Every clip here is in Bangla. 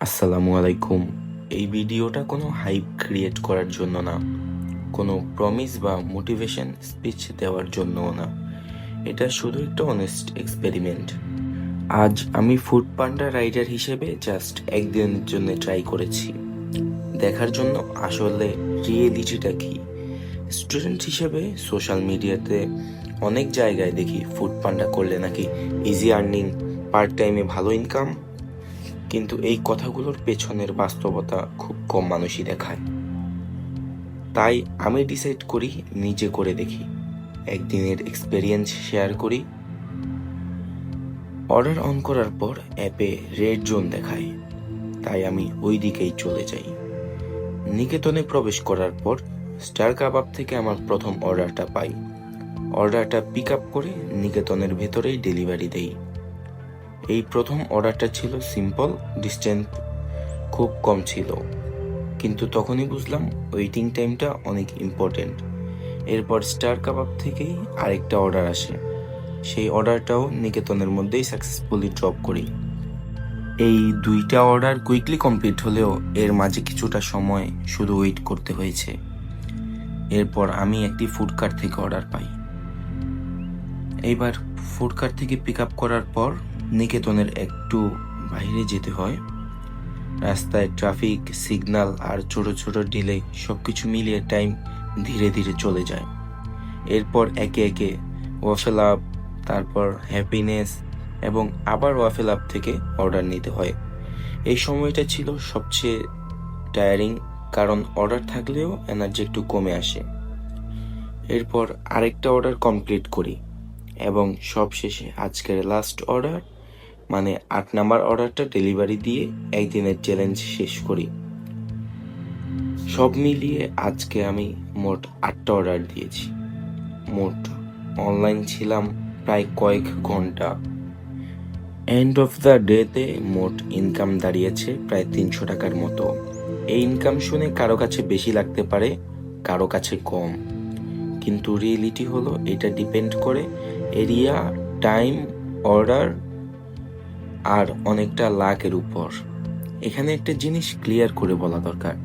আসসালামু আলাইকুম। এই ভিডিওটা কোনো হাইপ ক্রিয়েট করার জন্য না, কোনো প্রমিস বা মোটিভেশন স্পিচ দেওয়ার জন্যও না। এটা শুধু একটা অনেস্ট এক্সপেরিমেন্ট। আজ আমি ফুড পান্ডা রাইডার হিসেবে জাস্ট একদিনের জন্য ট্রাই করেছি, দেখার জন্য আসলে রিয়েলিটিটা কি। স্টুডেন্ট হিসেবে সোশ্যাল মিডিয়াতে অনেক জায়গায় দেখি ফুড পান্ডা করলে নাকি ইজি আর্নিং, পার্ট টাইমে ভালো ইনকাম, কিন্তু এই কথাগুলোর পেছনের বাস্তবতা খুব কম মানুষই দেখায়। তাই আমি ডিসাইড করি নিজে করে দেখি, একদিনের এক্সপেরিয়েন্স শেয়ার করি। অর্ডার অন করার পর অ্যাপে রেড জোন দেখায়, তাই আমি ওই দিকেই চলে যাই। নিকেতনে প্রবেশ করার পর স্টার কাবাব থেকে আমার প্রথম অর্ডারটা পাই। অর্ডারটা পিক আপ করে নিকেতনের ভেতরেই ডেলিভারি দেই। এই প্রথম অর্ডারটা ছিল সিম্পল, ডিস্টেন্স খুব কম ছিল, কিন্তু তখনই বুঝলাম ওয়েটিং টাইমটা অনেক ইম্পর্টেন্ট। এরপর স্টার কাবাব থেকেই আরেকটা অর্ডার আসে, সেই অর্ডারটাও নিকেতনের মধ্যেই সাকসেসফুলি ড্রপ করি। এই দুইটা অর্ডার কুইকলি কমপ্লিট হলেও এর মাঝে কিছুটা সময় শুধু ওয়েট করতে হয়েছে। এরপর আমি একটি ফুড কার্ট থেকে অর্ডার পাই। এইবার ফুড কার্ট থেকে পিক আপ করার পর নিকেতনের একটু বাইরে যেতে হয়। রাস্তায় ট্রাফিক সিগন্যাল আর ছোট ছোট ডিলে সবকিছু মিলিয়ে টাইম ধীরে ধীরে চলে যায়। এরপর একে একে ওয়াফেল আপ, তারপর হ্যাপিনেস এবং আবার ওয়াফেল আপ থেকে অর্ডার নিতে হয়। এই সময়টা ছিল সবচেয়ে টায়ারিং, কারণ অর্ডার থাকলেও এনার্জি একটু কমে আসে। এরপর আরেকটা অর্ডার কমপ্লিট করি এবং সবশেষে আজকের লাস্ট অর্ডার মানে ৮ নাম্বার অর্ডারটা ডেলিভারি দিয়ে একদিনের চ্যালেঞ্জ শেষ করি। সব মিলিয়ে আজকে আমি মোট ৮টা অর্ডার দিয়েছি। মোট অনলাইন ছিলাম প্রায় কয়েক ঘন্টা। এন্ড অফ দ্য ডেতে মোট ইনকাম দাঁড়িয়েছে প্রায় ৩০০ টাকার মতো। এই ইনকাম শুনে কারো কাছে বেশি লাগতে পারে, কারো কাছে কম, কিন্তু রিয়েলিটি হলো এটা ডিপেন্ড করে এরিয়া, টাইম, অর্ডার আর অনেকটা লাকের উপর। এখানে একটা জিনিস ক্লিয়ার করে বলা দরকার,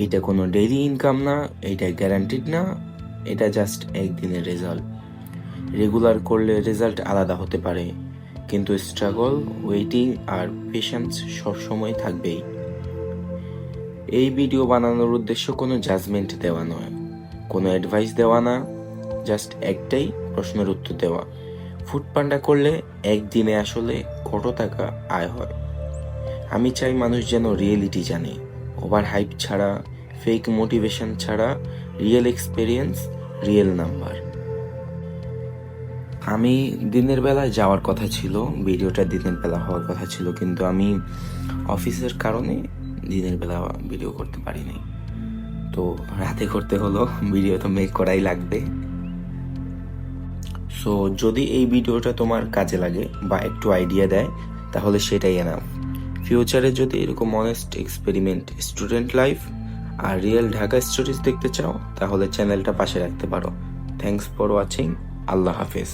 এইটা কোনো ডেইলি ইনকাম না, এইটা গ্যারান্টিড না, এটা জাস্ট একদিনের রেজাল্ট। রেগুলার করলে রেজাল্ট আলাদা হতে পারে, কিন্তু স্ট্রাগল, ওয়েটিং আর পেশেন্স সবসময় থাকবেই। এই ভিডিও বানানোর উদ্দেশ্য কোনো জাজমেন্ট দেওয়া নয়, কোনো অ্যাডভাইস দেওয়া না, জাস্ট একটাই প্রশ্নের উত্তর দেওয়া, ফুড পান্ডা করলে একদিনে আসলে কত টাকা আয় হয়। আমি চাই মানুষ যেন রিয়েলিটি জানে, ওভার হাইপ ছাড়া, ফেক মোটিভেশন ছাড়া, রিয়েল এক্সপেরিয়েন্স, রিয়েল নাম্বার। আমি দিনের বেলায় যাওয়ার কথা ছিল, ভিডিওটা দিনের বেলা হওয়ার কথা ছিল, কিন্তু আমি অফিসের কারণে দিনের বেলা ভিডিও করতে পারিনি। তো রাতে করতে হলো, ভিডিও তো মেক করাই লাগবে। সো যদি এই ভিডিওটা তোমার কাজে লাগে বা একটু আইডিয়া দেয়, তাহলে সেটাই এনাফ। ফিউচারে যদি এরকম অনেস্ট এক্সপেরিমেন্ট, স্টুডেন্ট লাইফ আর রিয়েল ঢাকা স্টোরিজ দেখতে চাও, তাহলে চ্যানেলটা পাশে রাখতে পারো। Thanks for watching. আল্লাহ হাফেজ।